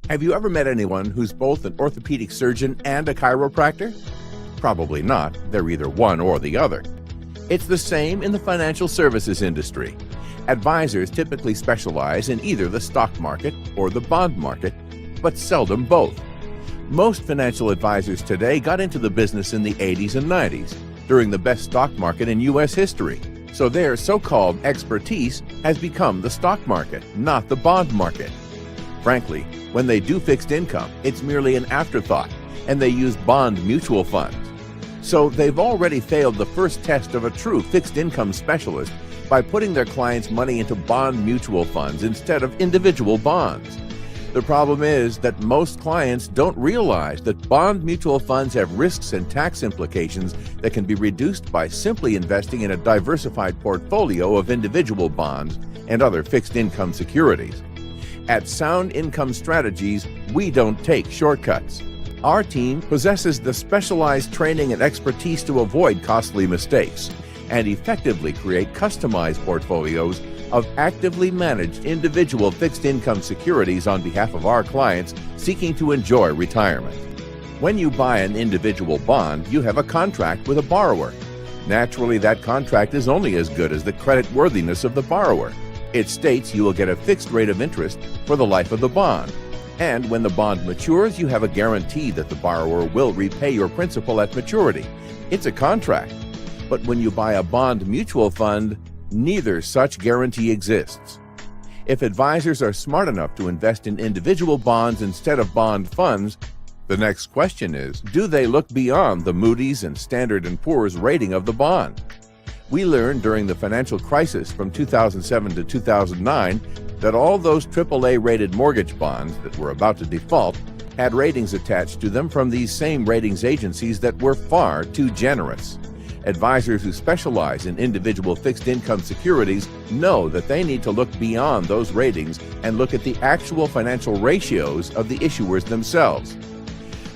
Have you ever met anyone who's both an orthopedic surgeon and a chiropractor? Probably not. They're either one or the other. It's the same in the financial services industry. Advisors typically specialize in either the stock market or the bond market, but seldom both. Most financial advisors today got into the business in the 80s and 90s, during the best stock market in U.S. history. So their so-called expertise has become the stock market, not the bond market. Frankly, when they do fixed income, it's merely an afterthought, and they use bond mutual funds. So they've already failed the first test of a true fixed income specialist by putting their clients' money into bond mutual funds instead of individual bonds. The problem is that most clients don't realize that bond mutual funds have risks and tax implications that can be reduced by simply investing in a diversified portfolio of individual bonds and other fixed income securities. At Sound Income Strategies, we don't take shortcuts. Our team possesses the specialized training and expertise to avoid costly mistakes and effectively create customized portfolios of actively managed individual fixed income securities on behalf of our clients seeking to enjoy retirement. When you buy an individual bond, you have a contract with a borrower. Naturally, that contract is only as good as the creditworthiness of the borrower. It states you will get a fixed rate of interest for the life of the bond. And when the bond matures, you have a guarantee that the borrower will repay your principal at maturity. It's a contract. But when you buy a bond mutual fund, neither such guarantee exists. If advisors are smart enough to invest in individual bonds instead of bond funds, the next question is, do they look beyond the Moody's and Standard & Poor's rating of the bond? We learned during the financial crisis from 2007 to 2009 that all those AAA-rated mortgage bonds that were about to default had ratings attached to them from these same ratings agencies that were far too generous. Advisors who specialize in individual fixed income securities know that they need to look beyond those ratings and look at the actual financial ratios of the issuers themselves.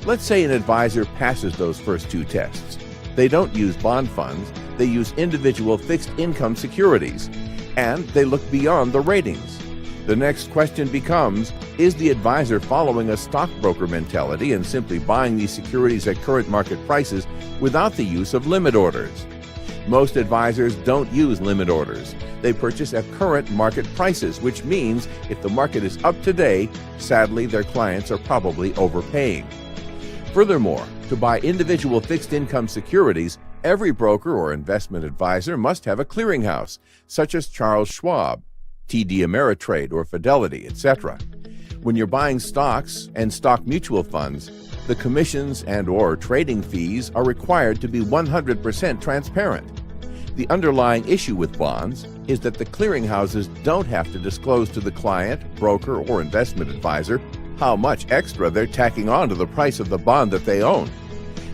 Let's say an advisor passes those first two tests. They don't use bond funds, they use individual fixed income securities, and they look beyond the ratings. The next question becomes, is the advisor following a stockbroker mentality and simply buying these securities at current market prices without the use of limit orders? Most advisors don't use limit orders. They purchase at current market prices, which means if the market is up today, sadly, their clients are probably overpaying. Furthermore, to buy individual fixed income securities, every broker or investment advisor must have a clearinghouse, such as Charles Schwab, TD Ameritrade, or Fidelity, etc. When you're buying stocks and stock mutual funds, the commissions and/or trading fees are required to be 100% transparent. The underlying issue with bonds is that the clearinghouses don't have to disclose to the client, broker, or investment advisor how much extra they're tacking on to the price of the bond that they own.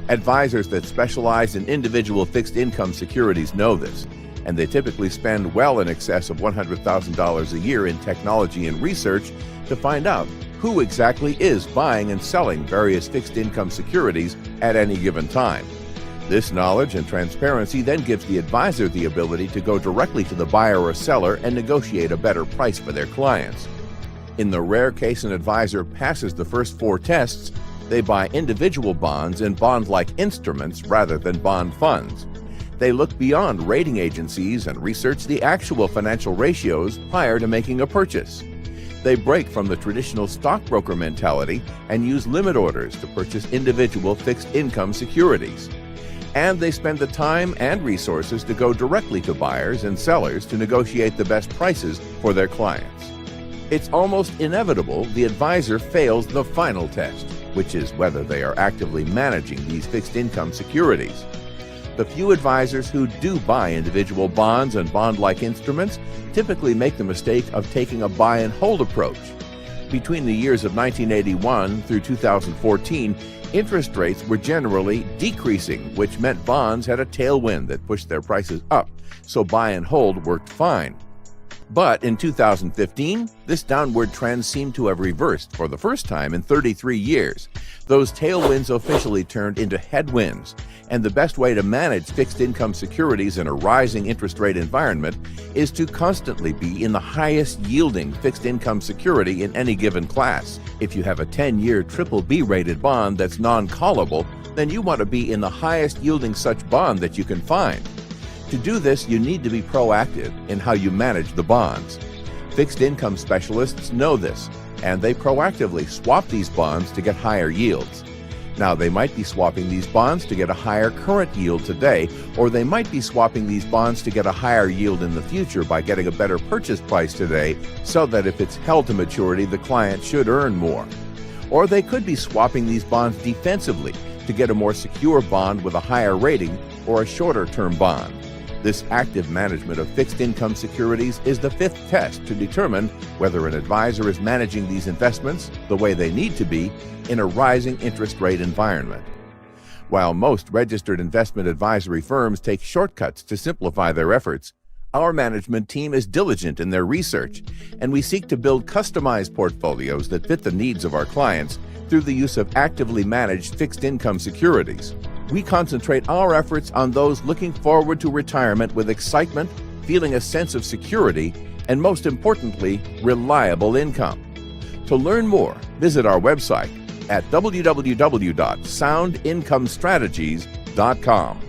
Advisors that specialize in individual fixed income securities know this, and they typically spend well in excess of $100,000 a year in technology and research to find out who exactly is buying and selling various fixed income securities at any given time. This knowledge and transparency then gives the advisor the ability to go directly to the buyer or seller and negotiate a better price for their clients. In the rare case an advisor passes the first four tests, they buy individual bonds and bond-like instruments rather than bond funds. They look beyond rating agencies and research the actual financial ratios prior to making a purchase. They break from the traditional stockbroker mentality and use limit orders to purchase individual fixed income securities. And they spend the time and resources to go directly to buyers and sellers to negotiate the best prices for their clients. It's almost inevitable the advisor fails the final test, which is whether they are actively managing these fixed income securities. The few advisors who do buy individual bonds and bond-like instruments typically make the mistake of taking a buy and hold approach. Between the years of 1981 through 2014, interest rates were generally decreasing, which meant bonds had a tailwind that pushed their prices up, so buy and hold worked fine. But in 2015, this downward trend seemed to have reversed for the first time in 33 years. Those tailwinds officially turned into headwinds, and the best way to manage fixed income securities in a rising interest rate environment is to constantly be in the highest yielding fixed income security in any given class. If you have a 10-year BBB rated bond that's non-callable, then you want to be in the highest yielding such bond that you can find. To do this, you need to be proactive in how you manage the bonds. Fixed income specialists know this, and they proactively swap these bonds to get higher yields. Now, they might be swapping these bonds to get a higher current yield today, or they might be swapping these bonds to get a higher yield in the future by getting a better purchase price today, so that if it's held to maturity, the client should earn more. Or they could be swapping these bonds defensively to get a more secure bond with a higher rating or a shorter-term bond. This active management of fixed income securities is the fifth test to determine whether an advisor is managing these investments the way they need to be in a rising interest rate environment. While most registered investment advisory firms take shortcuts to simplify their efforts, our management team is diligent in their research, and we seek to build customized portfolios that fit the needs of our clients through the use of actively managed fixed income securities. We concentrate our efforts on those looking forward to retirement with excitement, feeling a sense of security, and most importantly, reliable income. To learn more, visit our website at www.soundincomestrategies.com.